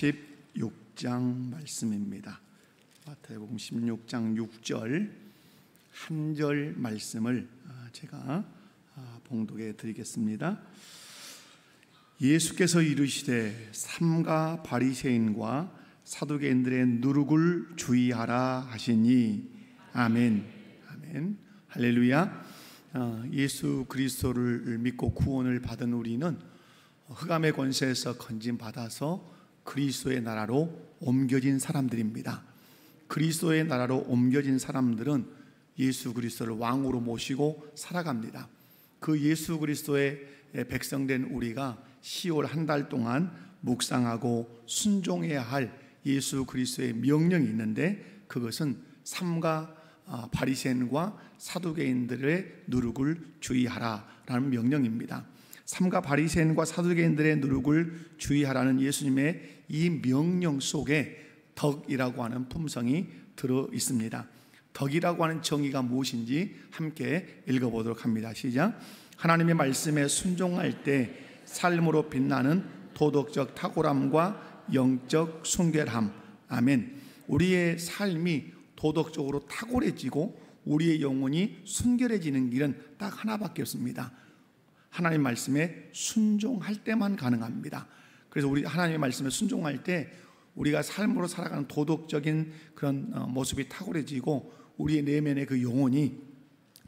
16장 말씀입니다. 마태복음 16장 6절 한 절 말씀을 제가 봉독해 드리겠습니다. 예수께서 이르시되 삼가 바리새인과 사두개인들의 누룩을 주의하라 하시니 아멘. 아멘. 할렐루야. 예수 그리스도를 믿고 구원을 받은 우리는 흑암의 권세에서 건진받아서 그리스도의 나라로 옮겨진 사람들입니다. 그리스도의 나라로 옮겨진 사람들은 예수 그리스도를 왕으로 모시고 살아갑니다. 그 예수 그리스도의 백성된 우리가 10월 한 달 동안 묵상하고 순종해야 할 예수 그리스도의 명령이 있는데, 그것은 삼가 바리새인과 사두개인들의 누룩을 주의하라라는 명령입니다. 삼가 바리새인과 사두개인들의 누룩을 주의하라는 예수님의 이 명령 속에 덕이라고 하는 품성이 들어 있습니다. 덕이라고 하는 정의가 무엇인지 함께 읽어보도록 합니다. 시작. 하나님의 말씀에 순종할 때 삶으로 빛나는 도덕적 탁월함과 영적 순결함. 아멘. 우리의 삶이 도덕적으로 탁월해지고 우리의 영혼이 순결해지는 길은 딱 하나밖에 없습니다. 하나님 말씀에 순종할 때만 가능합니다. 그래서 우리 하나님의 말씀에 순종할 때 우리가 삶으로 살아가는 도덕적인 그런 모습이 탁월해지고 우리의 내면의 그 영혼이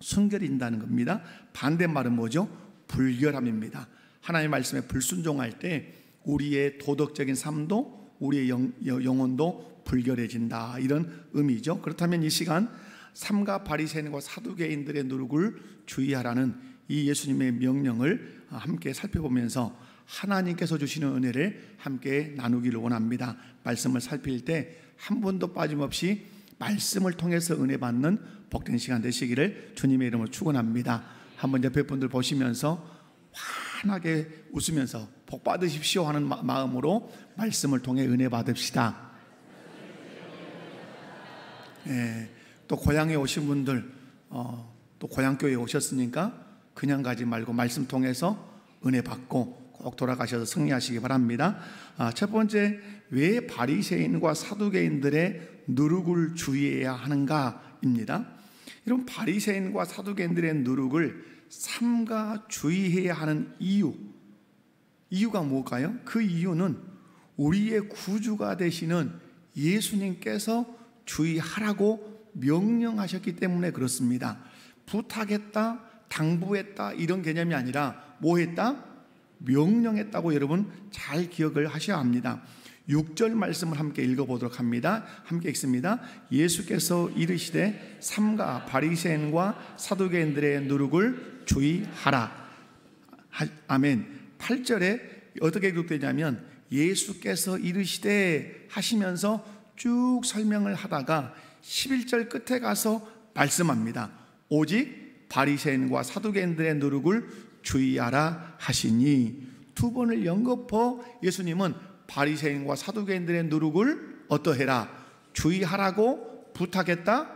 순결해진다는 겁니다. 반대말은 뭐죠? 불결함입니다. 하나님의 말씀에 불순종할 때 우리의 도덕적인 삶도 우리의 영혼도 불결해진다, 이런 의미죠. 그렇다면 이 시간 삼가 바리새인과 사두개인들의 누룩을 주의하라는 이 예수님의 명령을 함께 살펴보면서 하나님께서 주시는 은혜를 함께 나누기를 원합니다. 말씀을 살필 때 한 번도 빠짐없이 말씀을 통해서 은혜 받는 복된 시간 되시기를 주님의 이름으로 축원합니다. 한번 옆에 분들 보시면서 환하게 웃으면서 복 받으십시오 하는 마음으로 말씀을 통해 은혜 받읍시다. 또 고향에 오신 분들, 또 고향교회에 오셨으니까 그냥 가지 말고 말씀 통해서 은혜 받고 꼭 돌아가셔서 승리하시기 바랍니다. 첫 번째, 왜 바리새인과 사두개인들의 누룩을 주의해야 하는가입니다. 이런 바리새인과 사두개인들의 누룩을 삼가 주의해야 하는 이유가 뭘까요? 그 이유는 우리의 구주가 되시는 예수님께서 주의하라고 명령하셨기 때문에 그렇습니다. 부탁했다, 당부했다 이런 개념이 아니라 뭐 했다? 명령했다고 여러분 잘 기억을 하셔야 합니다. 6절 말씀을 함께 읽어보도록 합니다. 함께 읽습니다. 예수께서 이르시되 삼가 바리새인과 사두개인들의 누룩을 주의하라. 아멘. 8절에 어떻게 기록되냐면 예수께서 이르시되 하시면서 쭉 설명을 하다가 11절 끝에 가서 말씀합니다. 오직 바리새인과 사두개인들의 누룩을 주의하라 하시니, 두 번을 연거푸 예수님은 바리새인과 사두개인들의 누룩을 어떠해라? 주의하라고 부탁했다?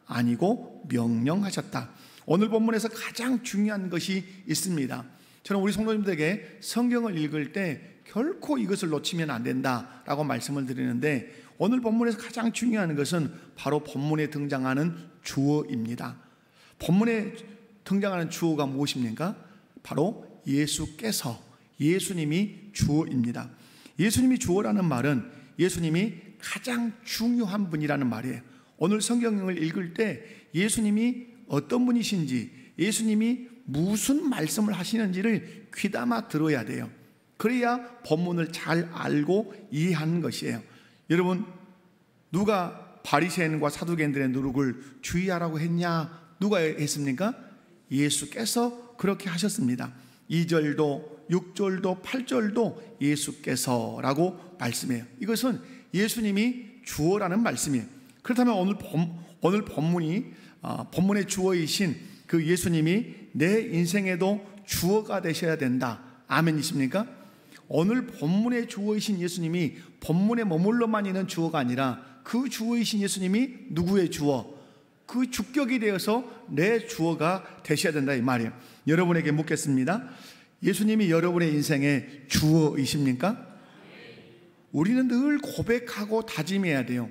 아니고 명령하셨다. 오늘 본문에서 가장 중요한 것이 있습니다. 저는 우리 성도님들에게 성경을 읽을 때 결코 이것을 놓치면 안 된다라고 말씀을 드리는데, 오늘 본문에서 가장 중요한 것은 바로 본문에 등장하는 주어입니다. 본문에 등장하는 주어가 무엇입니까? 바로 예수께서, 예수님이 주어입니다. 예수님이 주어라는 말은 예수님이 가장 중요한 분이라는 말이에요. 오늘 성경을 읽을 때 예수님이 어떤 분이신지, 예수님이 무슨 말씀을 하시는지를 귀담아 들어야 돼요. 그래야 본문을 잘 알고 이해하는 것이에요. 여러분, 누가 바리새인과 사두개인들의 누룩을 주의하라고 했냐? 누가 했습니까? 예수께서 그렇게 하셨습니다. 2절도 6절도 8절도 예수께서라고 말씀해요. 이것은 예수님이 주어라는 말씀이에요. 그렇다면 오늘 본문의 주어이신 그 예수님이 내 인생에도 주어가 되셔야 된다. 아멘이십니까? 오늘 본문의 주어이신 예수님이 본문에 머물러만 있는 주어가 아니라 그 주어이신 예수님이 누구의 주어? 그 주격이 되어서 내 주어가 되셔야 된다 이 말이에요. 여러분에게 묻겠습니다. 예수님이 여러분의 인생의 주어이십니까? 우리는 늘 고백하고 다짐해야 돼요.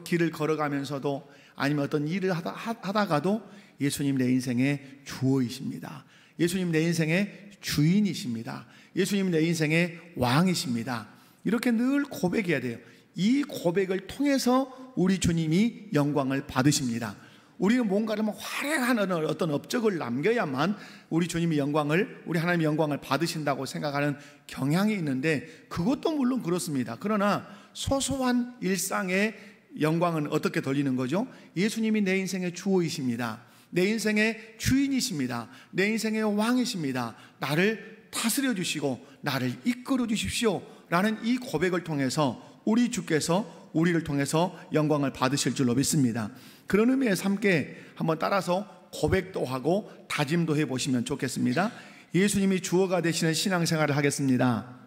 길을 걸어가면서도 아니면 어떤 일을 하다가도 예수님 내 인생의 주어이십니다. 예수님 내 인생의 주인이십니다. 예수님 내 인생의 왕이십니다. 이렇게 늘 고백해야 돼요. 이 고백을 통해서 우리 주님이 영광을 받으십니다. 우리는 뭔가를 화려한 어떤 업적을 남겨야만 우리 주님이 영광을, 우리 하나님의 영광을 받으신다고 생각하는 경향이 있는데, 그것도 물론 그렇습니다. 그러나 소소한 일상의 영광은 어떻게 돌리는 거죠? 예수님이 내 인생의 주어이십니다. 내 인생의 주인이십니다. 내 인생의 왕이십니다. 나를 다스려 주시고 나를 이끌어 주십시오 라는 이 고백을 통해서 우리 주께서 우리를 통해서 영광을 받으실 줄로 믿습니다. 그런 의미에서 함께 한번 따라서 고백도 하고 다짐도 해보시면 좋겠습니다. 예수님이 주어가 되시는 신앙생활을 하겠습니다.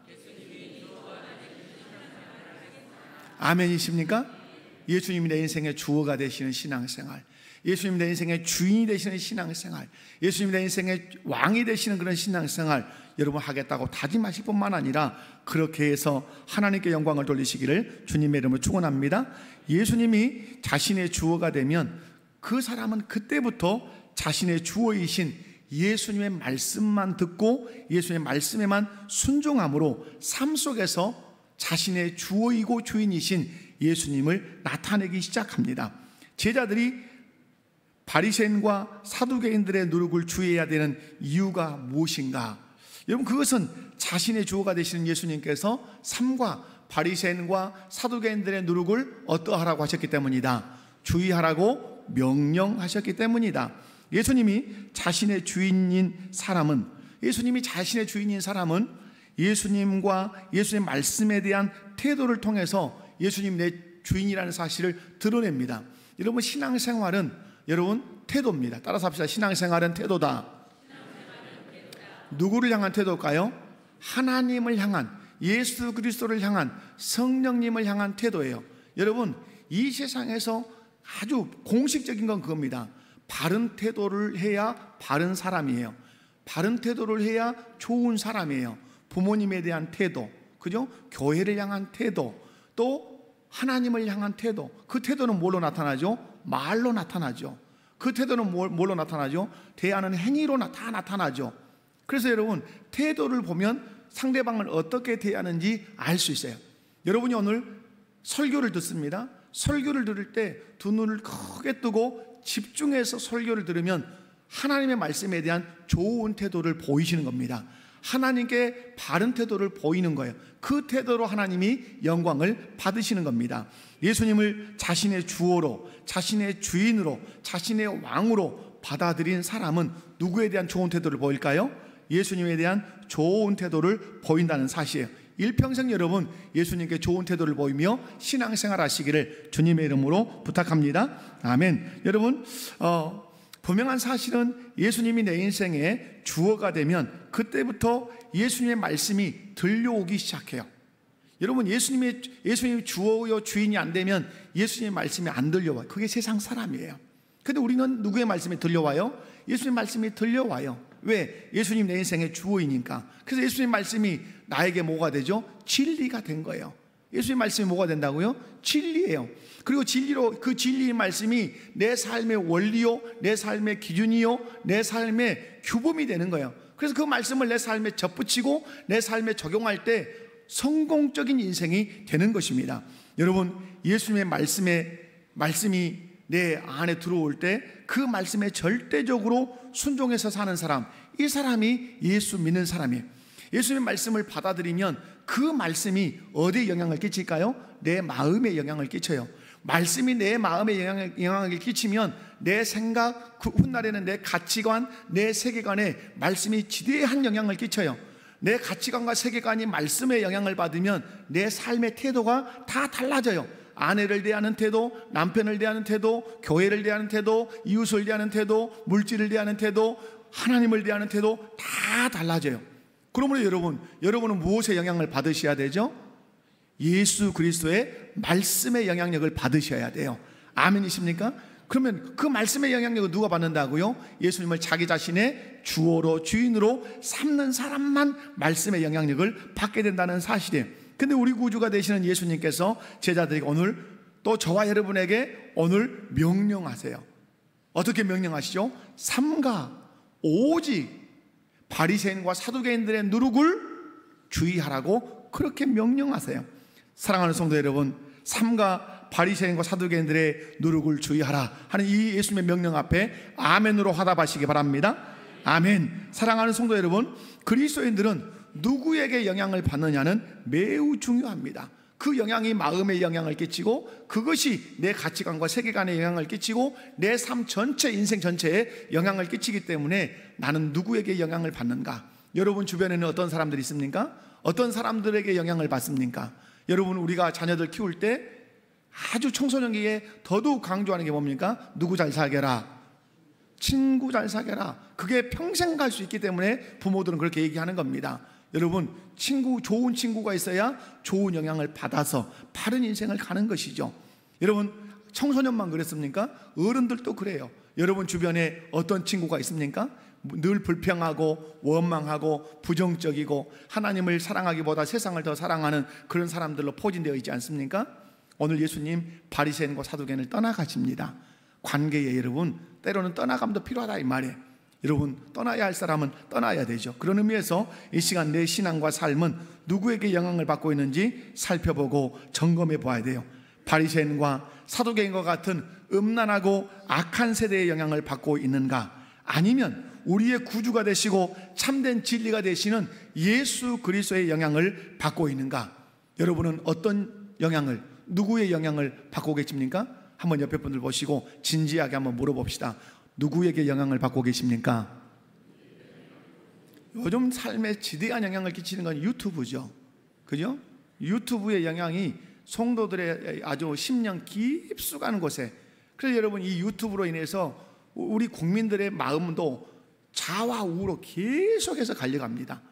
아멘이십니까? 예수님이 내 인생의 주어가 되시는 신앙생활, 예수님 내 인생의 주인이 되시는 신앙생활, 예수님 내 인생의 왕이 되시는 그런 신앙생활 여러분 하겠다고 다짐하실 뿐만 아니라 그렇게 해서 하나님께 영광을 돌리시기를 주님의 이름으로 축원합니다. 예수님이 자신의 주어가 되면 그 사람은 그때부터 자신의 주어이신 예수님의 말씀만 듣고 예수님의 말씀에만 순종함으로 삶 속에서 자신의 주어이고 주인이신 예수님을 나타내기 시작합니다. 제자들이 바리새인과 사두개인들의 누룩을 주의해야 되는 이유가 무엇인가? 여러분, 그것은 자신의 주어가 되시는 예수님께서 삶과 바리새인과 사두개인들의 누룩을 어떠하라고 하셨기 때문이다. 주의하라고 명령하셨기 때문이다. 예수님이 자신의 주인인 사람은 예수님과 예수님의 말씀에 대한 태도를 통해서 예수님 내 주인이라는 사실을 드러냅니다. 여러분, 신앙생활은 여러분 태도입니다. 따라서 합시다. 신앙생활은 태도다. 누구를 향한 태도일까요? 하나님을 향한, 예수 그리스도를 향한, 성령님을 향한 태도예요. 여러분, 이 세상에서 아주 공식적인 건 그겁니다. 바른 태도를 해야 바른 사람이에요. 바른 태도를 해야 좋은 사람이에요. 부모님에 대한 태도, 그죠? 교회를 향한 태도, 또 하나님을 향한 태도. 그 태도는 뭘로 나타나죠? 말로 나타나죠. 그 태도는 뭘로 나타나죠? 대하는 행위로 다 나타나죠. 그래서 여러분, 태도를 보면 상대방을 어떻게 대하는지 알 수 있어요. 여러분이 오늘 설교를 듣습니다. 설교를 들을 때 두 눈을 크게 뜨고 집중해서 설교를 들으면 하나님의 말씀에 대한 좋은 태도를 보이시는 겁니다. 하나님께 바른 태도를 보이는 거예요. 그 태도로 하나님이 영광을 받으시는 겁니다. 예수님을 자신의 주어로, 자신의 주인으로, 자신의 왕으로 받아들인 사람은 누구에 대한 좋은 태도를 보일까요? 예수님에 대한 좋은 태도를 보인다는 사실이에요. 일평생 여러분 예수님께 좋은 태도를 보이며 신앙생활 하시기를 주님의 이름으로 부탁합니다. 아멘. 여러분, 분명한 사실은 예수님이 내 인생의 주어가 되면 그때부터 예수님의 말씀이 들려오기 시작해요. 여러분, 예수님이 주어요 주인이 안 되면 예수님의 말씀이 안 들려와요. 그게 세상 사람이에요. 근데 우리는 누구의 말씀이 들려와요? 예수님 말씀이 들려와요. 왜? 예수님 내 인생의 주어이니까. 그래서 예수님 말씀이 나에게 뭐가 되죠? 진리가 된 거예요. 예수님 말씀이 뭐가 된다고요? 진리예요. 그리고 그 진리의 말씀이 내 삶의 원리요, 내 삶의 기준이요, 내 삶의 규범이 되는 거예요. 그래서 그 말씀을 내 삶에 접붙이고 내 삶에 적용할 때 성공적인 인생이 되는 것입니다. 여러분, 예수님의 말씀이 내 안에 들어올 때 그 말씀에 절대적으로 순종해서 사는 사람, 이 사람이 예수 믿는 사람이에요. 예수님의 말씀을 받아들이면 그 말씀이 어디에 영향을 끼칠까요? 내 마음에 영향을 끼쳐요. 말씀이 내 마음에 영향을 끼치면 내 생각, 그 훗날에는 내 가치관, 내 세계관에 말씀이 지대한 영향을 끼쳐요. 내 가치관과 세계관이 말씀의 영향을 받으면 내 삶의 태도가 다 달라져요. 아내를 대하는 태도, 남편을 대하는 태도, 교회를 대하는 태도, 이웃을 대하는 태도, 물질을 대하는 태도, 하나님을 대하는 태도 다 달라져요. 그러므로 여러분은 무엇의 영향을 받으셔야 되죠? 예수 그리스도의 말씀의 영향력을 받으셔야 돼요. 아멘이십니까? 그러면 그 말씀의 영향력을 누가 받는다고요? 예수님을 자기 자신의 주어로, 주인으로 삼는 사람만 말씀의 영향력을 받게 된다는 사실이에요. 근데 우리 구주가 되시는 예수님께서 제자들에게 오늘 또 저와 여러분에게 오늘 명령하세요. 어떻게 명령하시죠? 삼가 오직 바리새인과 사두개인들의 누룩을 주의하라고 그렇게 명령하세요. 사랑하는 성도 여러분, 삼가 바리새인과 사두개인들의 누룩을 주의하라 하는 이 예수님의 명령 앞에 아멘으로 화답하시기 바랍니다. 아멘. 사랑하는 성도 여러분, 그리스도인들은 누구에게 영향을 받느냐는 매우 중요합니다. 그 영향이 마음에 영향을 끼치고 그것이 내 가치관과 세계관에 영향을 끼치고 내 삶 전체, 인생 전체에 영향을 끼치기 때문에 나는 누구에게 영향을 받는가? 여러분 주변에는 어떤 사람들이 있습니까? 어떤 사람들에게 영향을 받습니까? 여러분, 우리가 자녀들 키울 때 아주 청소년기에 더더욱 강조하는 게 뭡니까? 누구 잘 사귀어라, 친구 잘 사귀어라. 그게 평생 갈 수 있기 때문에 부모들은 그렇게 얘기하는 겁니다. 여러분, 좋은 친구가 있어야 좋은 영향을 받아서 바른 인생을 가는 것이죠. 여러분, 청소년만 그랬습니까? 어른들도 그래요. 여러분 주변에 어떤 친구가 있습니까? 늘 불평하고 원망하고 부정적이고 하나님을 사랑하기보다 세상을 더 사랑하는 그런 사람들로 포진되어 있지 않습니까? 오늘 예수님 바리새인과 사두개인을 떠나가십니다. 관계에 여러분 때로는 떠나감도 필요하다 이 말이에요. 여러분, 떠나야 할 사람은 떠나야 되죠. 그런 의미에서 이 시간 내 신앙과 삶은 누구에게 영향을 받고 있는지 살펴보고 점검해 보아야 돼요. 바리새인과 사두개인과 같은 음란하고 악한 세대의 영향을 받고 있는가? 아니면 우리의 구주가 되시고 참된 진리가 되시는 예수 그리스도의 영향을 받고 있는가? 여러분은 어떤 영향을, 누구의 영향을 받고 계십니까? 한번 옆에 분들 보시고 진지하게 한번 물어봅시다. 누구에게 영향을 받고 계십니까? 요즘 삶에 지대한 영향을 끼치는 건 유튜브죠. 그죠? 유튜브의 영향이 성도들의 아주 심령 깊숙한 곳에, 그래서 여러분 이 유튜브로 인해서 우리 국민들의 마음도 좌와 우로 계속해서 갈려갑니다.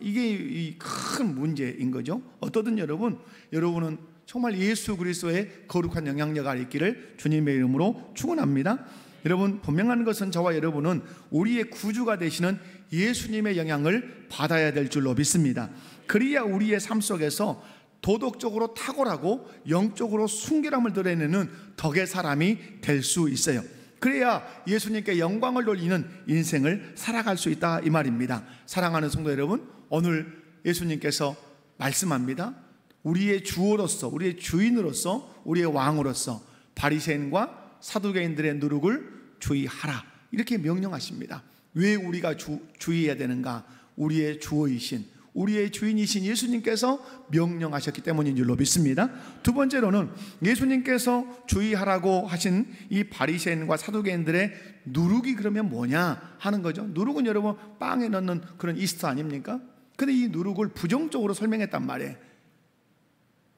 이게 큰 문제인 거죠. 어떠든 여러분은 정말 예수 그리스도의 거룩한 영향력 아래 있기를 주님의 이름으로 축원합니다. 여러분, 분명한 것은 저와 여러분은 우리의 구주가 되시는 예수님의 영향을 받아야 될 줄로 믿습니다. 그래야 우리의 삶 속에서 도덕적으로 탁월하고 영적으로 순결함을 드러내는 덕의 사람이 될 수 있어요. 그래야 예수님께 영광을 돌리는 인생을 살아갈 수 있다 이 말입니다. 사랑하는 성도 여러분, 오늘 예수님께서 말씀합니다. 우리의 주어로서, 우리의 주인으로서, 우리의 왕으로서 바리새인과 사두개인들의 누룩을 주의하라 이렇게 명령하십니다. 왜 우리가 주의해야 되는가? 우리의 주어이신, 우리의 주인이신 예수님께서 명령하셨기 때문인 줄로 믿습니다. 두 번째로는 예수님께서 주의하라고 하신 이 바리새인과 사두개인들의 누룩이 그러면 뭐냐 하는 거죠. 누룩은 여러분 빵에 넣는 그런 이스트 아닙니까? 근데 이 누룩을 부정적으로 설명했단 말이에요.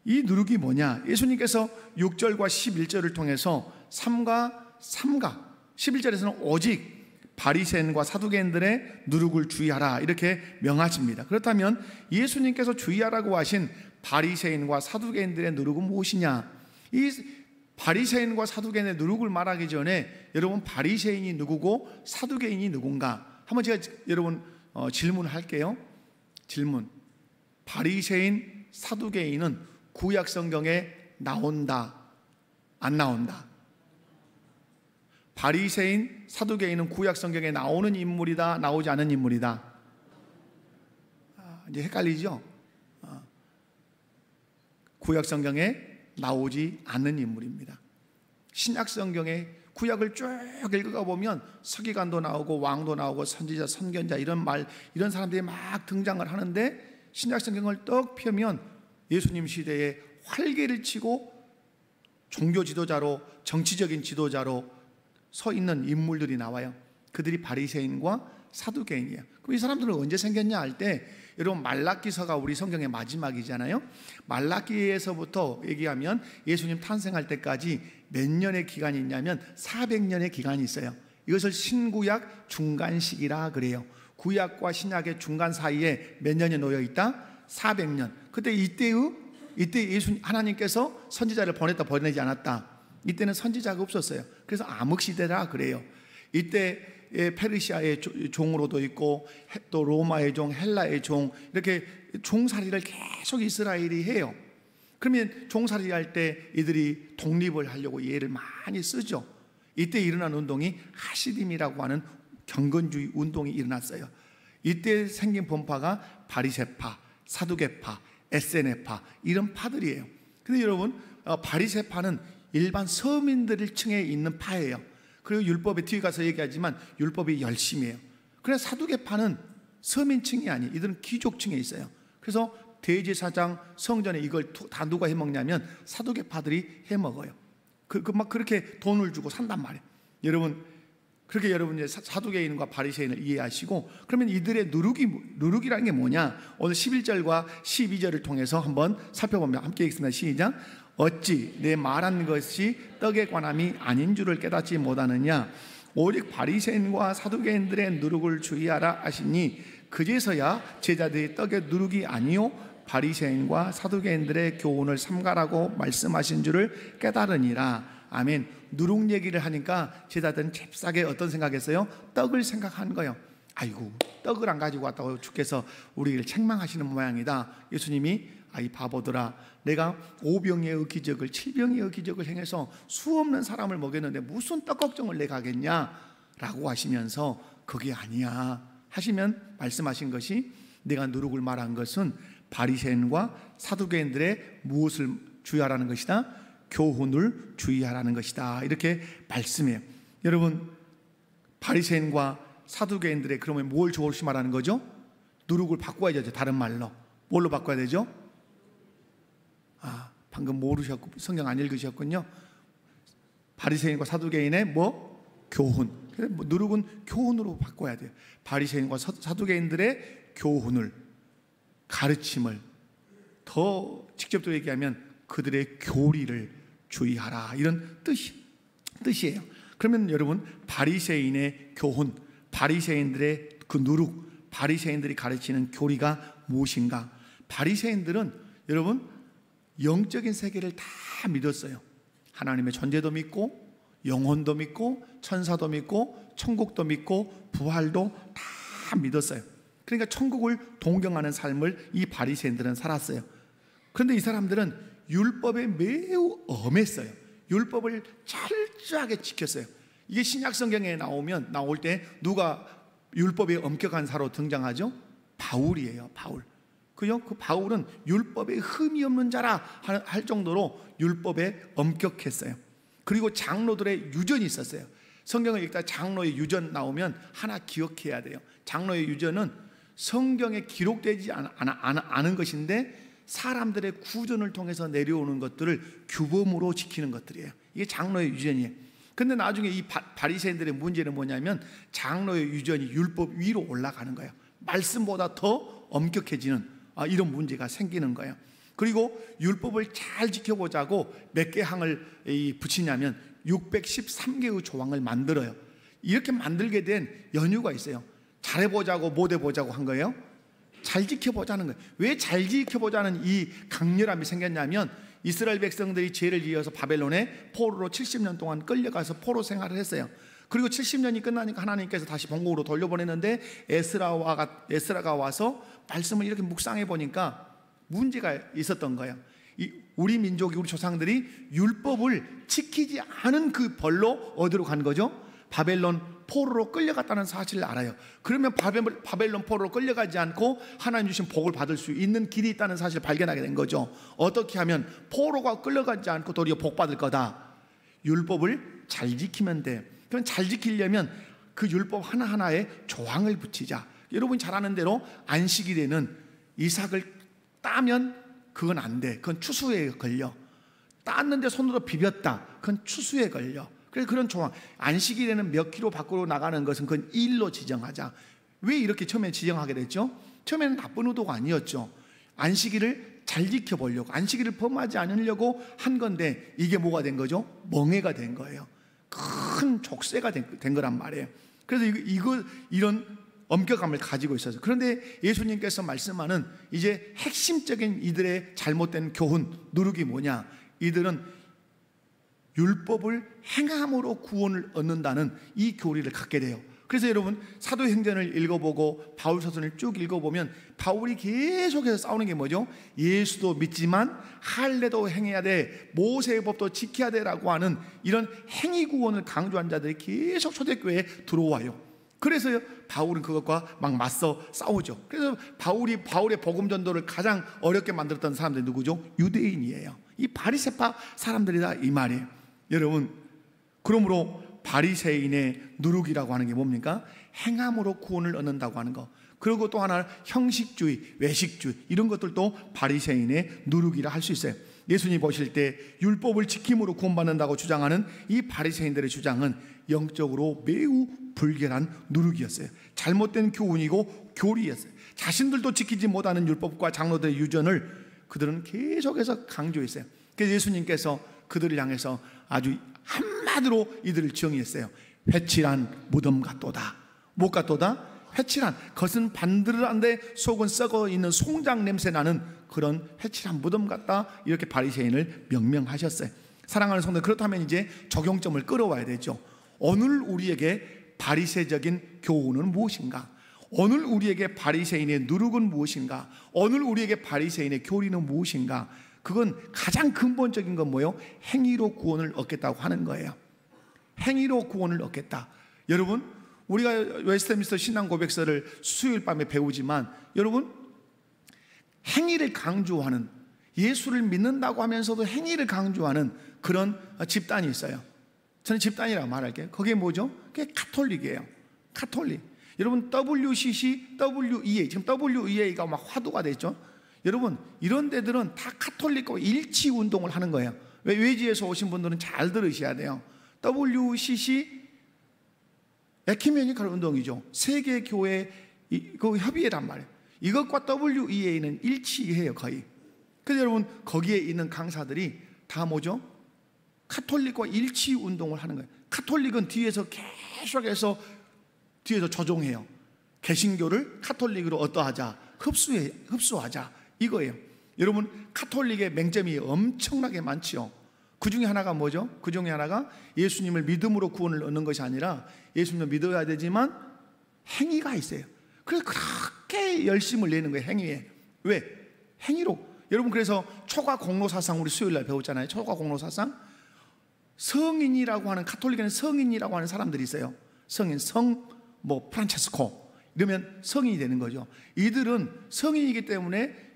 이 누룩이 뭐냐? 예수님께서 6절과 11절을 통해서 3가 11절에서는 오직 바리새인과 사두개인들의 누룩을 주의하라 이렇게 명하십니다. 그렇다면 예수님께서 주의하라고 하신 바리새인과 사두개인들의 누룩은 무엇이냐? 이 바리새인과 사두개인의 누룩을 말하기 전에 여러분 바리새인이 누구고 사두개인이 누군가? 한번 제가 여러분 질문을 할게요. 질문. 바리새인, 사두개인은 구약 성경에 나온다, 안 나온다? 바리새인, 사두개인은 구약 성경에 나오는 인물이다, 나오지 않은 인물이다? 이제 헷갈리죠? 구약 성경에 나오지 않는 인물입니다. 신약 성경에 구약을 쭉 읽어가 보면 서기관도 나오고 왕도 나오고 선지자, 선견자 이런 사람들이 막 등장을 하는데 신약 성경을 떡 펴면 예수님 시대에 활개를 치고 종교 지도자로, 정치적인 지도자로 서 있는 인물들이 나와요. 그들이 바리새인과 사두개인이에요. 그럼 이 사람들은 언제 생겼냐 할 때, 여러분 말라기서가 우리 성경의 마지막이잖아요. 말라기에서부터 얘기하면 예수님 탄생할 때까지 몇 년의 기간이 있냐면 400년의 기간이 있어요. 이것을 신구약 중간 시기라 그래요. 구약과 신약의 중간 사이에 몇 년이 놓여 있다? 400년. 그때 이때 예수 하나님께서 선지자를 보냈다 보내지 않았다. 이때는 선지자가 없었어요. 그래서 암흑 시대라 그래요. 이때 페르시아의 종으로도 있고 또 로마의 종, 헬라의 종, 이렇게 종살이를 계속 이스라엘이 해요. 그러면 종살이 할 때 이들이 독립을 하려고 얘를 많이 쓰죠. 이때 일어난 운동이 하시딤이라고 하는 경건주의 운동이 일어났어요. 이때 생긴 분파가 바리새파, 사두개파, 에세네파, 이런 파들이에요. 근데 여러분, 바리새파는 일반 서민들 층에 있는 파예요. 그리고 율법에 뒤에 가서 얘기하지만 율법이 열심이에요. 그래서 사두개파는 서민층이 아니에요. 이들은 귀족층에 있어요. 그래서 대제사장 성전에 이걸 다 누가 해먹냐면 사두개파들이 해먹어요. 막 그렇게 돈을 주고 산단 말이에요. 여러분, 그렇게 여러분 사두개인과 바리새인을 이해하시고, 그러면 이들의 누룩이라는 게 뭐냐? 오늘 11절과 12절을 통해서 한번 살펴보면 함께 읽습니다. 시작. 어찌 내 말한 것이 떡에 관함이 아닌 줄을 깨닫지 못하느냐? 오직 바리새인과 사두개인들의 누룩을 주의하라 하시니 그제서야 제자들이 떡의 누룩이 아니요 바리새인과 사두개인들의 교훈을 삼가라고 말씀하신 줄을 깨달으니라. 아멘. 누룩 얘기를 하니까 제자들은 잽싸게 어떤 생각했어요? 떡을 생각한 거예요. 아이고, 떡을 안 가지고 왔다고 주께서 우리를 책망하시는 모양이다. 예수님이 아이 바보들아, 내가 5병의 기적을 7병의 기적을 행해서 수없는 사람을 먹였는데 무슨 떡 걱정을 내가 하겠냐 라고 하시면서 그게 아니야 하시면 말씀하신 것이, 내가 누룩을 말한 것은 바리새인과 사두개인들의 무엇을 주의하라는 것이다? 교훈을 주의하라는 것이다. 이렇게 말씀해요. 여러분, 바리새인과 사두개인들의 그러면 뭘 조심하라는 거죠? 누룩을 바꿔야 되죠. 다른 말로 뭘로 바꿔야 되죠? 방금 모르셨고 성경 안 읽으셨군요. 바리새인과 사두개인의 교훈. 누룩은 교훈으로 바꿔야 돼요. 바리새인과 사두개인들의 교훈을, 가르침을, 더 직접적으로 얘기하면 그들의 교리를 주의하라, 이런 뜻이에요. 그러면 여러분, 바리새인의 교훈, 바리새인들의 그 누룩, 바리새인들이 가르치는 교리가 무엇인가? 바리새인들은 여러분 영적인 세계를 다 믿었어요. 하나님의 존재도 믿고 영혼도 믿고 천사도 믿고 천국도 믿고 부활도 다 믿었어요. 그러니까 천국을 동경하는 삶을 이 바리새인들은 살았어요. 그런데 이 사람들은 율법에 매우 엄했어요. 율법을 철저하게 지켰어요. 이게 신약 성경에 나올 때 누가 율법에 엄격한 사로 등장하죠? 바울이에요. 바울. 그 바울은 율법에 흠이 없는 자라 할 정도로 율법에 엄격했어요. 그리고 장로들의 유전이 있었어요. 성경을 읽다 장로의 유전 나오면 하나 기억해야 돼요. 장로의 유전은 성경에 기록되지 않은 것인데 사람들의 구전을 통해서 내려오는 것들을 규범으로 지키는 것들이에요. 이게 장로의 유전이에요. 근데 나중에 이 바리새인들의 문제는 뭐냐면 장로의 유전이 율법 위로 올라가는 거예요. 말씀보다 더 엄격해지는 이런 문제가 생기는 거예요. 그리고 율법을 잘 지켜보자고 몇 개 항을 붙이냐면 613개의 조항을 만들어요. 이렇게 만들게 된 연유가 있어요. 잘해보자고 못해보자고 한 거예요. 잘 지켜보자는 거예요. 왜 잘 지켜보자는 이 강렬함이 생겼냐면 이스라엘 백성들이 죄를 지어서 바벨론에 포로로 70년 동안 끌려가서 포로 생활을 했어요. 그리고 70년이 끝나니까 하나님께서 다시 본국으로 돌려보냈는데 에스라가 와서 말씀을 이렇게 묵상해 보니까 문제가 있었던 거예요. 우리 민족이, 우리 조상들이 율법을 지키지 않은 그 벌로 어디로 간 거죠? 바벨론 포로로 끌려갔다는 사실을 알아요. 그러면 바벨론 포로로 끌려가지 않고 하나님 주신 복을 받을 수 있는 길이 있다는 사실을 발견하게 된 거죠. 어떻게 하면 포로가 끌려가지 않고 도리어 복 받을 거다? 율법을 잘 지키면 돼. 그럼 잘 지키려면 그 율법 하나하나에 조항을 붙이자. 여러분이 잘 아는 대로 안식일에는 이삭을 따면 그건 안 돼. 그건 추수에 걸려. 땄는데 손으로 비볐다. 그건 추수에 걸려. 그래서 그런 조항, 안식일에는 몇 킬로 밖으로 나가는 것은 그건 일로 지정하자. 왜 이렇게 처음에 지정하게 됐죠? 처음에는 나쁜 의도가 아니었죠. 안식일을 잘 지켜보려고, 안식일을 범하지 않으려고 한 건데 이게 뭐가 된 거죠? 멍해가 된 거예요. 큰 족쇄가 된 거란 말이에요. 그래서 이런 엄격함을 가지고 있어서. 그런데 예수님께서 말씀하는 이제 핵심적인 이들의 잘못된 교훈, 누룩이 뭐냐? 이들은 율법을 행함으로 구원을 얻는다는 이 교리를 갖게 돼요. 그래서 여러분 사도행전을 읽어보고 바울서전을 쭉 읽어보면 바울이 계속해서 싸우는 게 뭐죠? 예수도 믿지만 할례도 행해야 돼, 모세의 법도 지켜야 돼라고 하는 이런 행위구원을 강조한 자들이 계속 초대교회에 들어와요. 그래서 바울은 그것과 막 맞서 싸우죠. 그래서 바울의 복음 전도를 가장 어렵게 만들었던 사람들이 누구죠? 유대인이에요. 이 바리새파 사람들이다 이 말이에요. 여러분, 그러므로 바리새인의 누룩이라고 하는 게 뭡니까? 행함으로 구원을 얻는다고 하는 거. 그리고 또 하나 형식주의, 외식주의, 이런 것들도 바리새인의 누룩이라 할 수 있어요. 예수님 보실 때 율법을 지킴으로 구원받는다고 주장하는 이 바리새인들의 주장은 영적으로 매우 불결한 누룩이었어요. 잘못된 교훈이고 교리였어요. 자신들도 지키지 못하는 율법과 장로들의 유전을 그들은 계속해서 강조했어요. 그래서 예수님께서 그들을 향해서 아주 한마디로 이들을 정의했어요. 회칠한 무덤 같도다. 못 같도다? 회칠한, 겉은 반들한데 속은 썩어 있는 송장 냄새 나는 그런 회칠한 무덤 같다. 이렇게 바리새인을 명명하셨어요. 사랑하는 성도, 그렇다면 이제 적용점을 끌어와야 되죠. 오늘 우리에게 바리새적인 교훈은 무엇인가? 오늘 우리에게 바리새인의 누룩은 무엇인가? 오늘 우리에게 바리새인의 교리는 무엇인가? 그건 가장 근본적인 건 뭐예요? 행위로 구원을 얻겠다고 하는 거예요. 행위로 구원을 얻겠다. 여러분, 우리가 웨스트민스터 신앙 고백서를 수요일 밤에 배우지만 여러분, 행위를 강조하는, 예수를 믿는다고 하면서도 행위를 강조하는 그런 집단이 있어요. 저는 집단이라고 말할게요. 그게 뭐죠? 그게 가톨릭이에요. 가톨릭. 여러분, WCC, WEA, 지금 WEA가 막 화두가 됐죠. 여러분, 이런 데들은 다 가톨릭과 일치 운동을 하는 거예요. 외지에서 오신 분들은 잘 들으셔야 돼요. WCC 에큐메니컬 운동이죠. 세계 교회 그 협의회란 말이에요. 이것과 WEA는 일치해요, 거의. 그래서 여러분, 거기에 있는 강사들이 다 뭐죠? 가톨릭과 일치 운동을 하는 거예요. 가톨릭은 뒤에서 계속해서 뒤에서 조종해요. 개신교를 가톨릭으로 어떠하자, 흡수하자, 이거예요. 여러분, 가톨릭의 맹점이 엄청나게 많지요. 그 중에 하나가 뭐죠? 그 중에 하나가 예수님을 믿음으로 구원을 얻는 것이 아니라 예수님을 믿어야 되지만 행위가 있어요. 그래서 그렇게 열심을 내는 거예요, 행위에. 왜? 행위로. 여러분, 그래서 초과 공로사상 우리 수요일날 배웠잖아요. 초과 공로사상. 성인이라고 하는, 가톨릭에는 성인이라고 하는 사람들이 있어요. 성인, 프란체스코 이러면 성인이 되는 거죠. 이들은 성인이기 때문에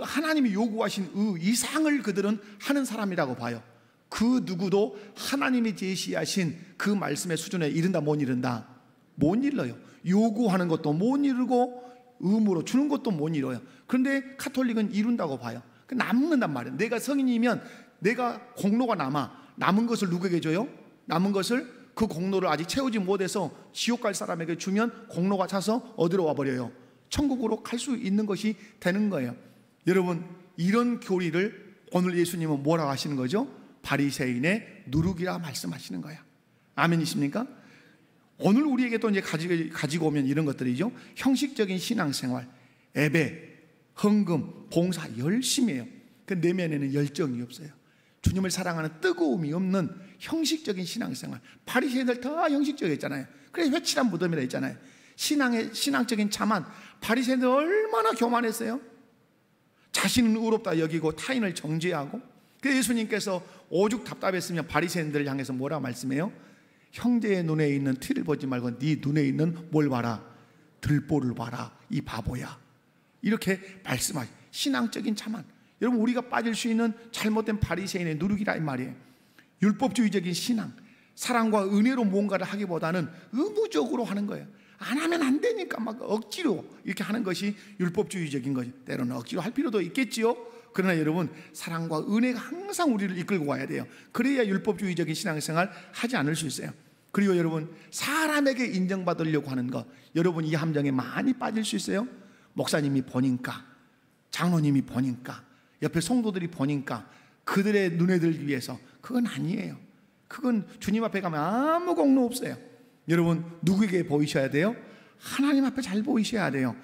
하나님이 요구하신 이상을 그들은 하는 사람이라고 봐요. 그 누구도 하나님이 제시하신 그 말씀의 수준에 이른다 못 이른다? 못 이뤄요. 요구하는 것도 못 이루고 의무로 주는 것도 못 이뤄요. 그런데 가톨릭은 이룬다고 봐요. 남는단 말이에요. 내가 성인이면 내가 공로가 남은 것을 누구에게 줘요? 남은 것을, 그 공로를 아직 채우지 못해서 지옥 갈 사람에게 주면 공로가 차서 어디로 와버려요? 천국으로 갈 수 있는 것이 되는 거예요. 여러분, 이런 교리를 오늘 예수님은 뭐라고 하시는 거죠? 바리새인의 누룩이라 말씀하시는 거야. 아멘이십니까? 오늘 우리에게 또 이제 가지고 오면 이런 것들이죠. 형식적인 신앙생활, 예배, 헌금, 봉사 열심히 해요. 그 내면에는 열정이 없어요. 주님을 사랑하는 뜨거움이 없는 형식적인 신앙생활. 바리새인들 다 형식적이었잖아요. 그래서 회칠한 무덤이라 했잖아요. 신앙적인 자만. 바리새인들 얼마나 교만했어요. 자신은 의롭다 여기고 타인을 정죄하고. 그래서 예수님께서 오죽 답답했으면 바리새인들을 향해서 뭐라 말씀해요? 형제의 눈에 있는 티를 보지 말고 네 눈에 있는 뭘 봐라? 들보를 봐라, 이 바보야. 이렇게 말씀하시. 신앙적인 자만. 여러분, 우리가 빠질 수 있는 잘못된 바리새인의 누룩이라 이 말이에요. 율법주의적인 신앙, 사랑과 은혜로 무언가를 하기보다는 의무적으로 하는 거예요. 안 하면 안 되니까 막 억지로 이렇게 하는 것이 율법주의적인 거죠. 때로는 억지로 할 필요도 있겠지요. 그러나 여러분, 사랑과 은혜가 항상 우리를 이끌고 와야 돼요. 그래야 율법주의적인 신앙생활 하지 않을 수 있어요. 그리고 여러분, 사람에게 인정받으려고 하는 것, 여러분 이 함정에 많이 빠질 수 있어요. 목사님이 보니까, 장로님이 보니까, 옆에 성도들이 보니까, 그들의 눈에 들기 위해서. 그건 아니에요. 그건 주님 앞에 가면 아무 공로 없어요. 여러분, 누구에게 보이셔야 돼요? 하나님 앞에 잘 보이셔야 돼요.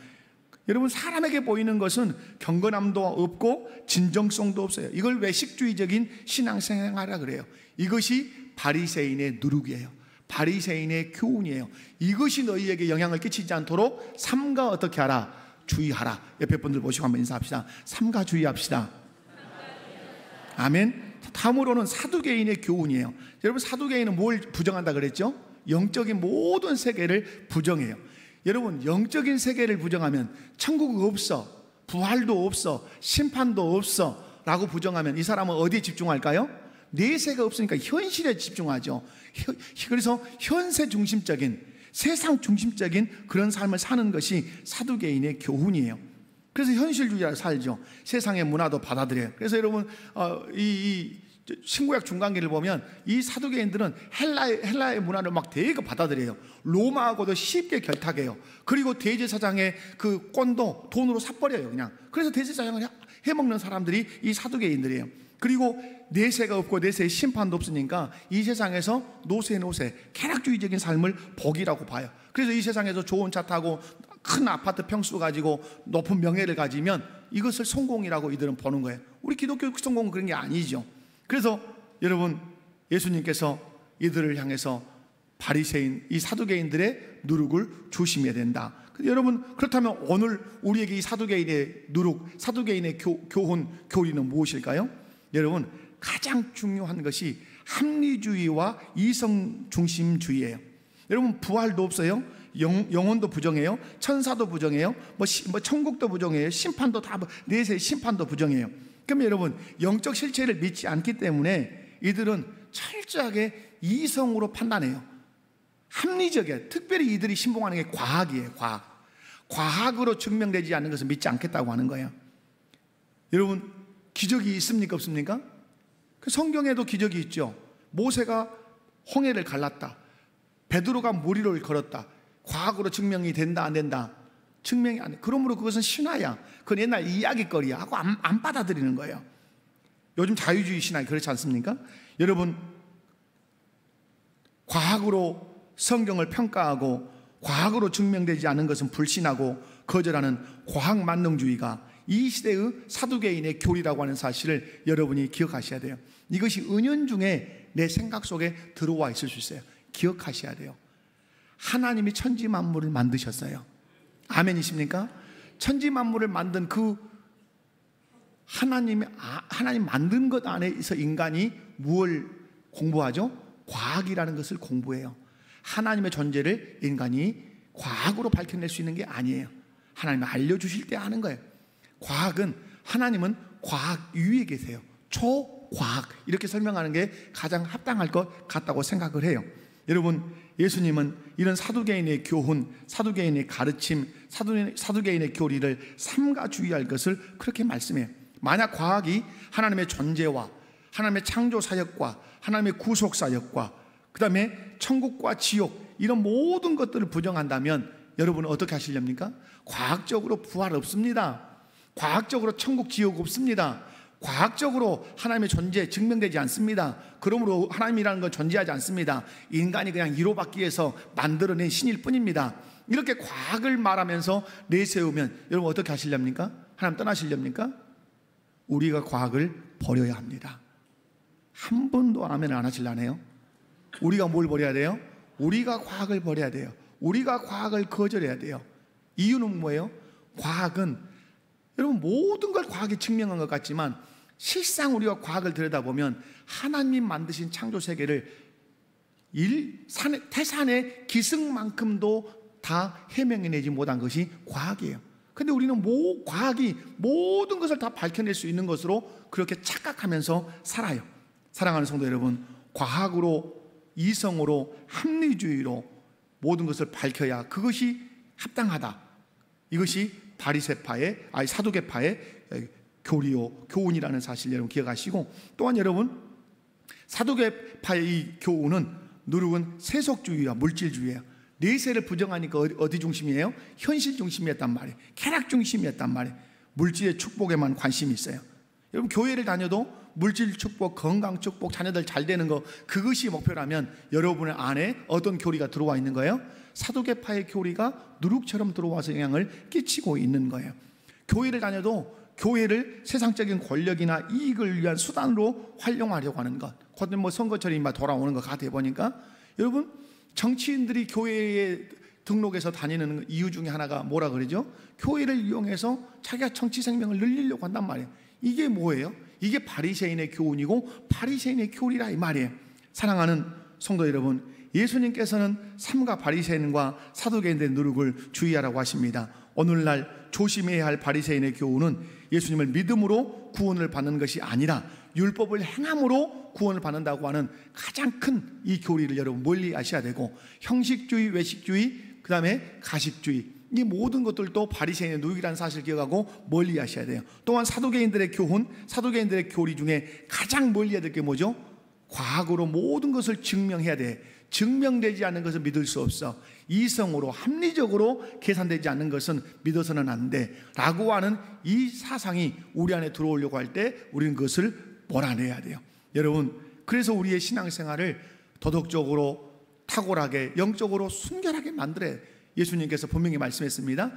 여러분, 사람에게 보이는 것은 경건함도 없고 진정성도 없어요. 이걸 외식주의적인 신앙생활이라 그래요. 이것이 바리새인의 누룩이에요. 바리새인의 교훈이에요. 이것이 너희에게 영향을 끼치지 않도록 삼가 어떻게 하라? 주의하라. 옆에 분들 보시고 한번 인사합시다. 삼가 주의합시다. 아멘. 다음으로는 사두개인의 교훈이에요. 여러분, 사두개인은 뭘 부정한다 그랬죠? 영적인 모든 세계를 부정해요. 여러분, 영적인 세계를 부정하면 천국이 없어, 부활도 없어, 심판도 없어 라고 부정하면 이 사람은 어디에 집중할까요? 내세가 없으니까 현실에 집중하죠. 그래서 현세 중심적인, 세상 중심적인 그런 삶을 사는 것이 사두개인의 교훈이에요. 그래서 현실주의로 살죠. 세상의 문화도 받아들여요. 그래서 여러분, 이 신구약 중간기를 보면 이 사두개인들은 헬라의 문화를 막 되게 받아들여요. 로마하고도 쉽게 결탁해요. 그리고 대제사장의 그 꼰도 돈으로 사버려요, 그냥. 그래서 대제사장을 해먹는 사람들이 이 사두개인들이에요. 그리고 내세가 없고 내세의 심판도 없으니까 이 세상에서 노세 쾌락주의적인 삶을 복이라고 봐요. 그래서 이 세상에서 좋은 차 타고 큰 아파트 평수 가지고 높은 명예를 가지면 이것을 성공이라고 이들은 보는 거예요. 우리 기독교 성공은 그런 게 아니죠. 그래서 여러분, 예수님께서 이들을 향해서 바리새인, 이 사두개인들의 누룩을 조심해야 된다. 여러분, 그렇다면 오늘 우리에게 이 사두개인의 누룩, 사두개인의 교훈, 교리는 무엇일까요? 여러분, 가장 중요한 것이 합리주의와 이성중심주의예요. 여러분, 부활도 없어요. 영혼도 부정해요. 천사도 부정해요. 뭐 천국도 부정해요. 심판도 다, 내세의 심판도 부정해요. 그러면 여러분, 영적 실체를 믿지 않기 때문에 이들은 철저하게 이성으로 판단해요. 합리적이에요. 특별히 이들이 신봉하는 게 과학이에요. 과학으로 증명되지 않는 것은 믿지 않겠다고 하는 거예요. 여러분, 기적이 있습니까, 없습니까? 그 성경에도 기적이 있죠. 모세가 홍해를 갈랐다. 베드로가 물 위를 걸었다. 과학으로 증명이 된다, 안 된다? 증명이 안 돼. 그러므로 그것은 신화야. 그건 옛날 이야기거리야 하고 안 받아들이는 거예요. 요즘 자유주의 신학이 그렇지 않습니까? 여러분, 과학으로 성경을 평가하고 과학으로 증명되지 않은 것은 불신하고 거절하는 과학만능주의가 이 시대의 사두개인의 교리라고 하는 사실을 여러분이 기억하셔야 돼요. 이것이 은연중에 내 생각 속에 들어와 있을 수 있어요. 기억하셔야 돼요. 하나님이 천지 만물을 만드셨어요. 아멘이십니까? 천지 만물을 만든 그 하나님 만든 것 안에서 인간이 무엇을 공부하죠? 과학이라는 것을 공부해요. 하나님의 존재를 인간이 과학으로 밝혀낼 수 있는 게 아니에요. 하나님이 알려주실 때 아는 거예요. 과학은, 하나님은 과학 위에 계세요. 초과학, 이렇게 설명하는 게 가장 합당할 것 같다고 생각을 해요. 여러분, 예수님은 이런 사두개인의 교훈, 사두개인의 가르침, 사두개인의 교리를 삼가 주의할 것을 그렇게 말씀해요. 만약 과학이 하나님의 존재와 하나님의 창조 사역과 하나님의 구속 사역과 그 다음에 천국과 지옥, 이런 모든 것들을 부정한다면 여러분은 어떻게 하시렵니까? 과학적으로 부활 없습니다. 과학적으로 천국 지옥 없습니다. 과학적으로 하나님의 존재 증명되지 않습니다. 그러므로 하나님이라는 건 존재하지 않습니다. 인간이 그냥 이로받기 위해서 만들어낸 신일 뿐입니다. 이렇게 과학을 말하면서 내세우면 여러분 어떻게 하시렵니까? 하나님 떠나시렵니까? 우리가 과학을 버려야 합니다. 한 번도 아멘 안 하실라네요. 우리가 뭘 버려야 돼요? 우리가 과학을 버려야 돼요. 우리가 과학을 거절해야 돼요. 이유는 뭐예요? 과학은, 여러분, 모든 걸 과학이 증명한 것 같지만 실상 우리가 과학을 들여다보면 하나님 만드신 창조 세계를 태산의 기승만큼도 다 해명해내지 못한 것이 과학이에요. 근데 우리는 과학이 모든 것을 다 밝혀낼 수 있는 것으로 그렇게 착각하면서 살아요. 사랑하는 성도 여러분, 과학으로, 이성으로, 합리주의로 모든 것을 밝혀야 그것이 합당하다. 이것이 바리새파의, 사두개파의 교훈이라는 사실 여러분 기억하시고, 또한 여러분, 사두개파의 이 교훈은, 누룩은 세속주의와 물질주의예요. 내세를 부정하니까 어디 중심이에요? 현실 중심이었단 말이에요. 쾌락 중심이었단 말이에요. 물질의 축복에만 관심이 있어요. 여러분, 교회를 다녀도 물질 축복, 건강 축복, 자녀들 잘 되는 거, 그것이 목표라면 여러분의 안에 어떤 교리가 들어와 있는 거예요? 사두개파의 교리가 누룩처럼 들어와서 영향을 끼치고 있는 거예요. 교회를 다녀도 교회를 세상적인 권력이나 이익을 위한 수단으로 활용하려고 하는 것, 곧 뭐 선거철이 돌아오는 것 같아 보니까, 여러분, 정치인들이 교회에 등록해서 다니는 이유 중에 하나가 뭐라 그러죠? 교회를 이용해서 자기가 정치 생명을 늘리려고 한단 말이에요. 이게 뭐예요? 이게 바리새인의 교훈이고 바리새인의 교리라 이 말이에요. 사랑하는 성도 여러분, 예수님께서는 삼가 바리새인과 사두개인들의 누룩을 주의하라고 하십니다. 오늘날 조심해야 할 바리새인의 교훈은 예수님을 믿음으로 구원을 받는 것이 아니라 율법을 행함으로 구원을 받는다고 하는 가장 큰 이 교리를 여러분 멀리 하셔야 되고, 형식주의, 외식주의, 그 다음에 가식주의, 이 모든 것들도 바리새인의 누룩이라는 사실을 기억하고 멀리 하셔야 돼요. 또한 사두개인들의 교훈, 사두개인들의 교리 중에 가장 멀리 해야 될 게 뭐죠? 과학으로 모든 것을 증명해야 돼. 증명되지 않는 것은 믿을 수 없어. 이성으로 합리적으로 계산되지 않는 것은 믿어서는 안 돼 라고 하는 이 사상이 우리 안에 들어오려고 할 때 우리는 그것을 몰아내야 돼요. 여러분, 그래서 우리의 신앙생활을 도덕적으로 탁월하게, 영적으로 순결하게 만들어야 돼요. 예수님께서 분명히 말씀했습니다.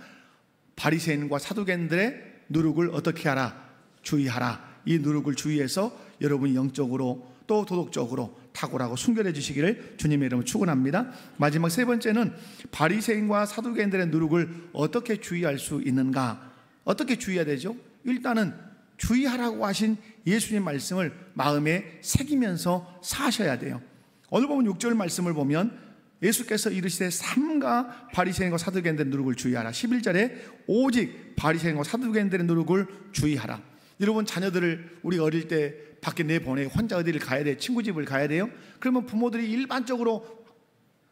바리새인과 사두개인들의 누룩을 어떻게 하라? 주의하라. 이 누룩을 주의해서 여러분이 영적으로 또 도덕적으로 탁월하고 순결해 주시기를 주님의 이름으로 축원합니다. 마지막 세 번째는 바리새인과 사두개인들의 누룩을 어떻게 주의할 수 있는가? 어떻게 주의해야 되죠? 일단은 주의하라고 하신 예수님 말씀을 마음에 새기면서 사셔야 돼요. 오늘 보면 6절 말씀을 보면 예수께서 이르시되 삼가 바리새인과 사두개인들의 누룩을 주의하라. 11절에 오직 바리새인과 사두개인들의 누룩을 주의하라. 여러분, 자녀들을 우리 어릴 때 밖에 내보내 혼자 어디를 가야 돼, 친구 집을 가야 돼요. 그러면 부모들이 일반적으로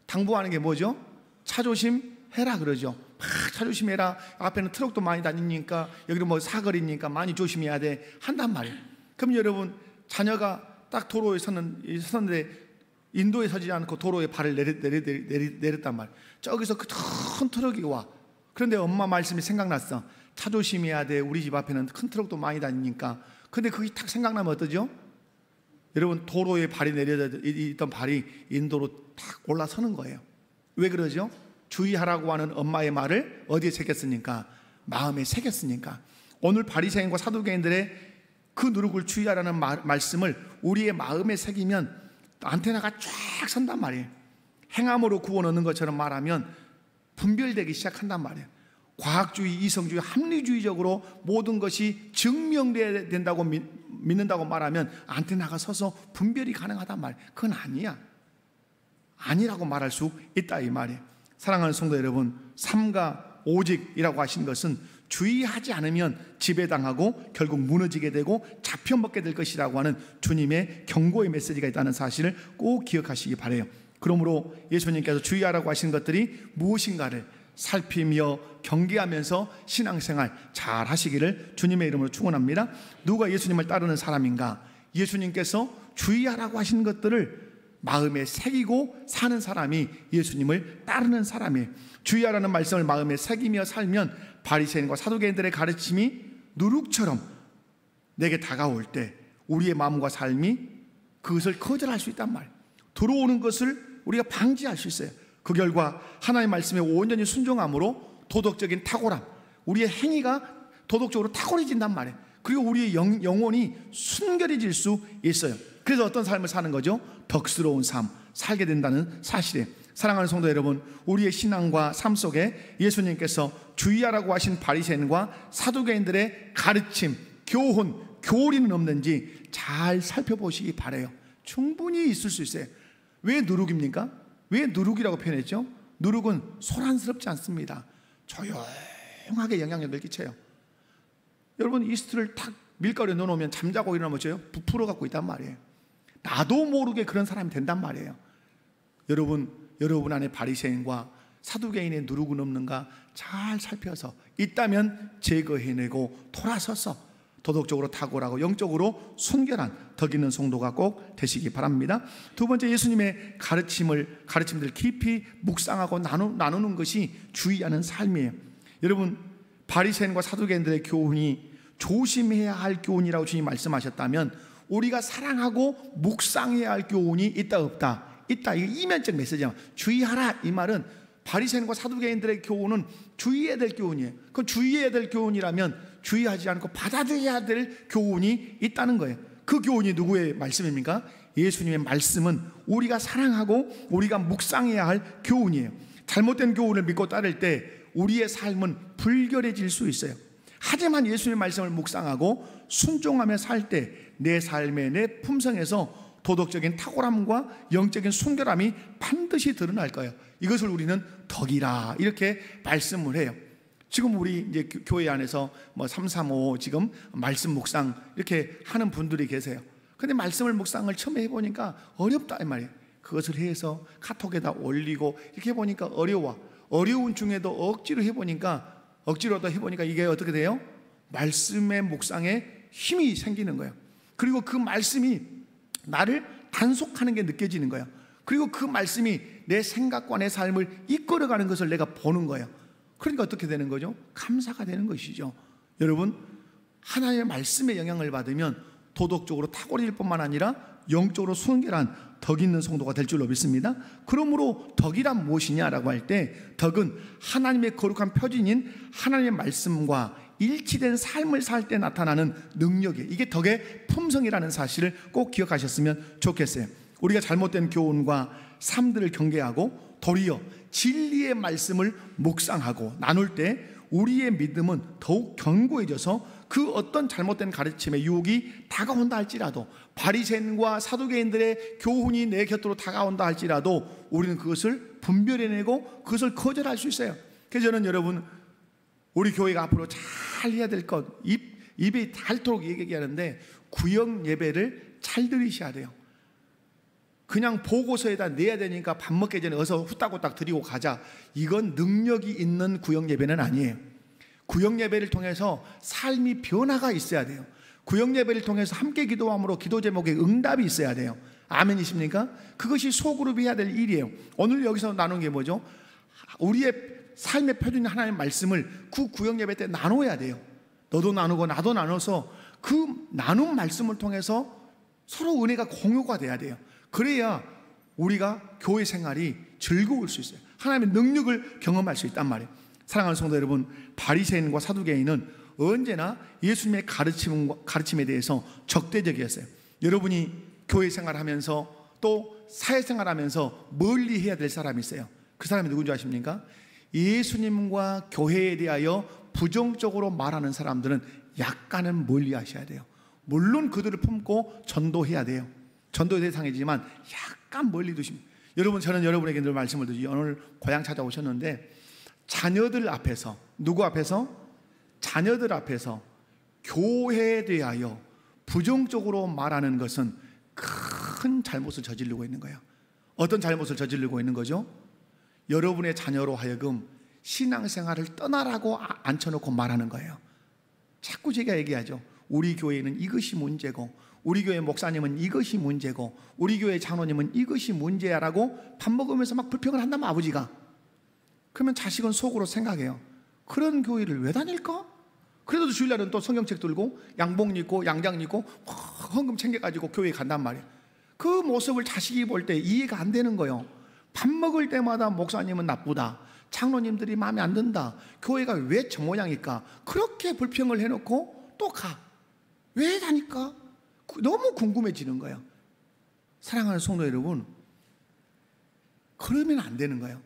당부하는 게 뭐죠? 차 조심해라 그러죠. 막 차 조심해라. 앞에는 트럭도 많이 다니니까, 여기는 뭐 사거리니까 많이 조심해야 돼 한단 말이에요. 그럼 여러분, 자녀가 딱 도로에 섰는데 인도에 서지 않고 도로에 발을 내렸단 말이에요. 저기서 그 큰 트럭이 와. 그런데 엄마 말씀이 생각났어. 차 조심해야 돼. 우리 집 앞에는 큰 트럭도 많이 다니니까. 근데 그게 딱 생각나면 어떠죠? 여러분, 도로에 발이 내려져 있던 발이 인도로 딱 올라서는 거예요. 왜 그러죠? 주의하라고 하는 엄마의 말을 어디에 새겼습니까? 마음에 새겼으니까. 오늘 바리새인과 사두개인들의 그 누룩을 주의하라는 말씀을 우리의 마음에 새기면 안테나가 쫙 선단 말이에요. 행함으로 구원 얻는 것처럼 말하면 분별되기 시작한단 말이에요. 과학주의, 이성주의, 합리주의적으로 모든 것이 증명돼야 된다고 믿는다고 말하면 안테나가 서서 분별이 가능하단 말이에요. 그건 아니야. 아니라고 말할 수 있다 이 말이에요. 사랑하는 성도 여러분, 삼가 오직이라고 하신 것은 주의하지 않으면 지배당하고 결국 무너지게 되고 잡혀먹게 될 것이라고 하는 주님의 경고의 메시지가 있다는 사실을 꼭 기억하시기 바라요. 그러므로 예수님께서 주의하라고 하신 것들이 무엇인가를 살피며 경계하면서 신앙생활 잘 하시기를 주님의 이름으로 축원합니다. 누가 예수님을 따르는 사람인가? 예수님께서 주의하라고 하신 것들을 마음에 새기고 사는 사람이 예수님을 따르는 사람이에요. 주의하라는 말씀을 마음에 새기며 살면 바리새인과 사두개인들의 가르침이 누룩처럼 내게 다가올 때 우리의 마음과 삶이 그것을 거절할 수 있단 말이에요. 들어오는 것을 우리가 방지할 수 있어요. 그 결과 하나님의 말씀에 온전히 순종함으로 도덕적인 탁월함, 우리의 행위가 도덕적으로 탁월해진단 말이에요. 그리고 우리의 영혼이 순결해질 수 있어요. 그래서 어떤 삶을 사는 거죠? 덕스러운 삶 살게 된다는 사실이에요. 사랑하는 성도 여러분, 우리의 신앙과 삶 속에 예수님께서 주의하라고 하신 바리새인과 사두개인들의 가르침, 교훈, 교리는 없는지 잘 살펴보시기 바라요. 충분히 있을 수 있어요. 왜 누룩입니까? 왜 누룩이라고 표현했죠? 누룩은 소란스럽지 않습니다. 조용하게 영향력을 끼쳐요. 여러분, 이스트를 탁 밀가루에 넣어놓으면 잠자고 일어나면 어째요? 부풀어 갖고 있단 말이에요. 나도 모르게 그런 사람이 된단 말이에요. 여러분 안에 바리새인과 사두개인의 누룩은 없는가 잘 살펴서 있다면 제거해내고 돌아서서 도덕적으로 탁월하고 영적으로 순결한 덕 있는 성도가 꼭 되시기 바랍니다. 두 번째, 예수님의 가르침들 깊이 묵상하고 나누는 것이 주의하는 삶이에요. 여러분, 바리새인과 사두개인들의 교훈이 조심해야 할 교훈이라고 주님 말씀하셨다면 우리가 사랑하고 묵상해야 할 교훈이 있다 없다? 있다. 이게 이면적 메시지야. 주의하라 이 말은 바리새인과 사두개인들의 교훈은 주의해야 될 교훈이에요. 그 주의해야 될 교훈이라면 주의하지 않고 받아들여야 될 교훈이 있다는 거예요. 그 교훈이 누구의 말씀입니까? 예수님의 말씀은 우리가 사랑하고 우리가 묵상해야 할 교훈이에요. 잘못된 교훈을 믿고 따를 때 우리의 삶은 불결해질 수 있어요. 하지만 예수님의 말씀을 묵상하고 순종하며 살 때 내 삶의 내 품성에서 도덕적인 탁월함과 영적인 순결함이 반드시 드러날 거예요. 이것을 우리는 덕이라 이렇게 말씀을 해요. 지금 우리 이제 교회 안에서 뭐 335 지금 말씀 묵상 이렇게 하는 분들이 계세요. 근데 말씀을 묵상을 처음에 해보니까 어렵다 이 말이에요. 그것을 해서 카톡에다 올리고 이렇게 해보니까 어려운 중에도 억지로도 해보니까 이게 어떻게 돼요? 말씀의 묵상에 힘이 생기는 거예요. 그리고 그 말씀이 나를 단속하는 게 느껴지는 거예요. 그리고 그 말씀이 내 생각과 내 삶을 이끌어가는 것을 내가 보는 거예요. 그러니까 어떻게 되는 거죠? 감사가 되는 것이죠. 여러분, 하나님의 말씀의 영향을 받으면 도덕적으로 탁월해질 뿐만 아니라 영적으로 순결한 덕 있는 성도가 될 줄로 믿습니다. 그러므로 덕이란 무엇이냐라고 할 때 덕은 하나님의 거룩한 표징인 하나님의 말씀과 일치된 삶을 살 때 나타나는 능력이에요. 이게 덕의 품성이라는 사실을 꼭 기억하셨으면 좋겠어요. 우리가 잘못된 교훈과 삶들을 경계하고 도리어 진리의 말씀을 묵상하고 나눌 때 우리의 믿음은 더욱 견고해져서 그 어떤 잘못된 가르침의 유혹이 다가온다 할지라도, 바리새인과 사두개인들의 교훈이 내 곁으로 다가온다 할지라도 우리는 그것을 분별해내고 그것을 거절할 수 있어요. 그래서 저는 여러분, 우리 교회가 앞으로 잘 해야 될 것, 입에 닳도록 얘기하는데 구역 예배를 잘 드리셔야 돼요. 그냥 보고서에다 내야 되니까 밥 먹기 전에 어서 후딱후딱 드리고 가자, 이건 능력이 있는 구역 예배는 아니에요. 구역 예배를 통해서 삶이 변화가 있어야 돼요. 구역 예배를 통해서 함께 기도함으로 기도 제목에 응답이 있어야 돼요. 아멘이십니까? 그것이 소그룹이 해야 될 일이에요. 오늘 여기서 나눈 게 뭐죠? 우리의 삶의 표준인 하나님의 말씀을 그 구역 예배 때 나눠야 돼요. 너도 나누고 나도 나눠서 그 나눈 말씀을 통해서 서로 은혜가 공유가 돼야 돼요. 그래야 우리가 교회 생활이 즐거울 수 있어요. 하나님의 능력을 경험할 수 있단 말이에요. 사랑하는 성도 여러분, 바리새인과 사두개인은 언제나 예수님의 가르침에 대해서 적대적이었어요. 여러분이 교회 생활하면서 또 사회생활하면서 멀리 해야 될 사람이 있어요. 그 사람이 누군지 아십니까? 예수님과 교회에 대하여 부정적으로 말하는 사람들은 약간은 멀리 하셔야 돼요. 물론 그들을 품고 전도해야 돼요. 전도의 대상이지만 약간 멀리 두십니다. 여러분, 저는 여러분에게 늘 말씀을 드리죠. 오늘 고향 찾아오셨는데 자녀들 앞에서, 누구 앞에서? 자녀들 앞에서 교회에 대하여 부정적으로 말하는 것은 큰 잘못을 저지르고 있는 거예요. 어떤 잘못을 저지르고 있는 거죠? 여러분의 자녀로 하여금 신앙생활을 떠나라고 앉혀놓고 말하는 거예요. 자꾸 제가 얘기하죠. 우리 교회는 이것이 문제고, 우리 교회 목사님은 이것이 문제고, 우리 교회 장로님은 이것이 문제야라고 밥 먹으면서 막 불평을 한다면 아버지가, 그러면 자식은 속으로 생각해요. 그런 교회를 왜 다닐까? 그래도 주일날은 또 성경책 들고 양복 입고 양장 입고 헌금 챙겨가지고 교회에 간단 말이에요. 그 모습을 자식이 볼 때 이해가 안 되는 거예요. 밥 먹을 때마다 목사님은 나쁘다, 장로님들이 마음에 안 든다, 교회가 왜 저 모양일까, 그렇게 불평을 해놓고 또 가. 왜 다닐까? 너무 궁금해지는 거예요. 사랑하는 성도 여러분, 그러면 안 되는 거예요.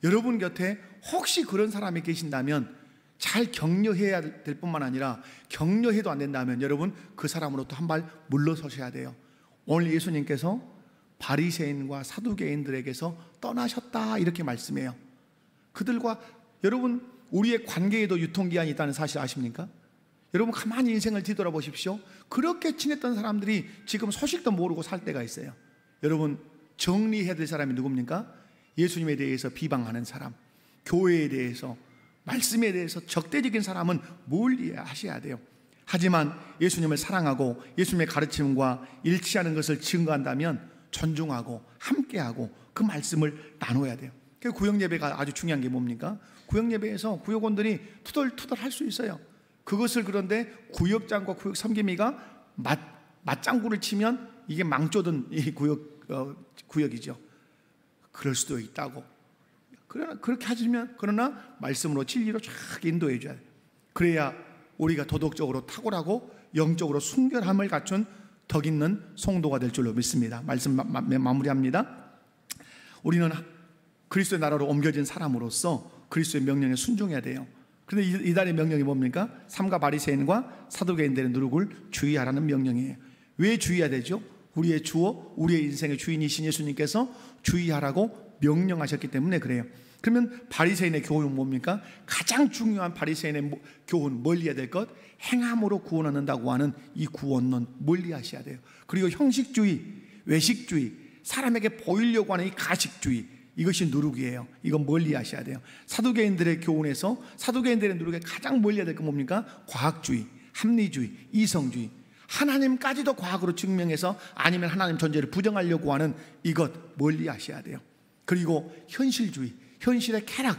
여러분 곁에 혹시 그런 사람이 계신다면 잘 격려해야 될 뿐만 아니라, 격려해도 안 된다면 여러분 그 사람으로부터 한 발 물러서셔야 돼요. 오늘 예수님께서 바리새인과 사두개인들에게서 떠나셨다 이렇게 말씀해요. 그들과 여러분, 우리의 관계에도 유통기한이 있다는 사실 아십니까? 여러분 가만히 인생을 뒤돌아보십시오. 그렇게 친했던 사람들이 지금 소식도 모르고 살 때가 있어요. 여러분, 정리해야 될 사람이 누굽니까? 예수님에 대해서 비방하는 사람, 교회에 대해서, 말씀에 대해서 적대적인 사람은 멀리 하셔야 돼요. 하지만 예수님을 사랑하고 예수님의 가르침과 일치하는 것을 증거한다면 존중하고 함께하고 그 말씀을 나눠야 돼요. 그 구역 예배가 아주 중요한 게 뭡니까? 구역 예배에서 구역원들이 투덜투덜 할 수 있어요. 그것을, 그런데 구역장과 구역 섬김이가 맞장구를 치면 이게 망조던 이 구역이죠. 그럴 수도 있다고. 그러나 그렇게 하시면, 그러나 말씀으로 진리로 쫙 인도해 줘야 돼요. 그래야 우리가 도덕적으로 탁월하고 영적으로 순결함을 갖춘 덕 있는 성도가 될 줄로 믿습니다. 말씀 마무리합니다. 우리는 그리스도의 나라로 옮겨진 사람으로서 그리스도의 명령에 순종해야 돼요. 그런데 이달의 명령이 뭡니까? 삼가 바리새인과 사두개인들의 누룩을 주의하라는 명령이에요. 왜 주의해야 되죠? 우리의 주어, 우리의 인생의 주인이신 예수님께서 주의하라고 명령하셨기 때문에 그래요. 그러면 바리새인의 교훈은 뭡니까? 가장 중요한 바리새인의 교훈, 멀리해야 될 것, 행함으로 구원 얻는다고 하는 이 구원론 멀리하셔야 돼요. 그리고 형식주의, 외식주의, 사람에게 보이려고 하는 이 가식주의, 이것이 누룩이에요. 이건 멀리하셔야 돼요. 사두개인들의 교훈에서 사두개인들의 누룩에 가장 멀리해야 될 건 뭡니까? 과학주의, 합리주의, 이성주의, 하나님까지도 과학으로 증명해서 아니면 하나님 존재를 부정하려고 하는 이것 멀리하셔야 돼요. 그리고 현실주의, 현실의 쾌락,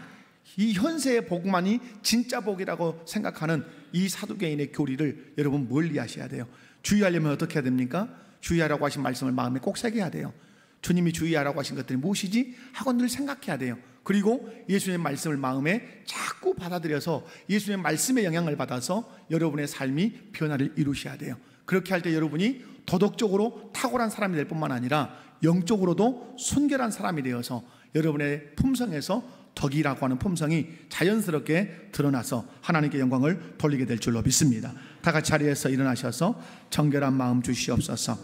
이 현세의 복만이 진짜 복이라고 생각하는 이 사두개인의 교리를 여러분 멀리하셔야 돼요. 주의하려면 어떻게 해야 됩니까? 주의하라고 하신 말씀을 마음에 꼭 새겨야 돼요. 주님이 주의하라고 하신 것들이 무엇이지? 하고 늘 생각해야 돼요. 그리고 예수님의 말씀을 마음에 자꾸 받아들여서 예수님의 말씀의 영향을 받아서 여러분의 삶이 변화를 이루셔야 돼요. 그렇게 할 때 여러분이 도덕적으로 탁월한 사람이 될 뿐만 아니라 영적으로도 순결한 사람이 되어서 여러분의 품성에서 덕이라고 하는 품성이 자연스럽게 드러나서 하나님께 영광을 돌리게 될 줄로 믿습니다. 다 같이 자리에서 일어나셔서 정결한 마음 주시옵소서.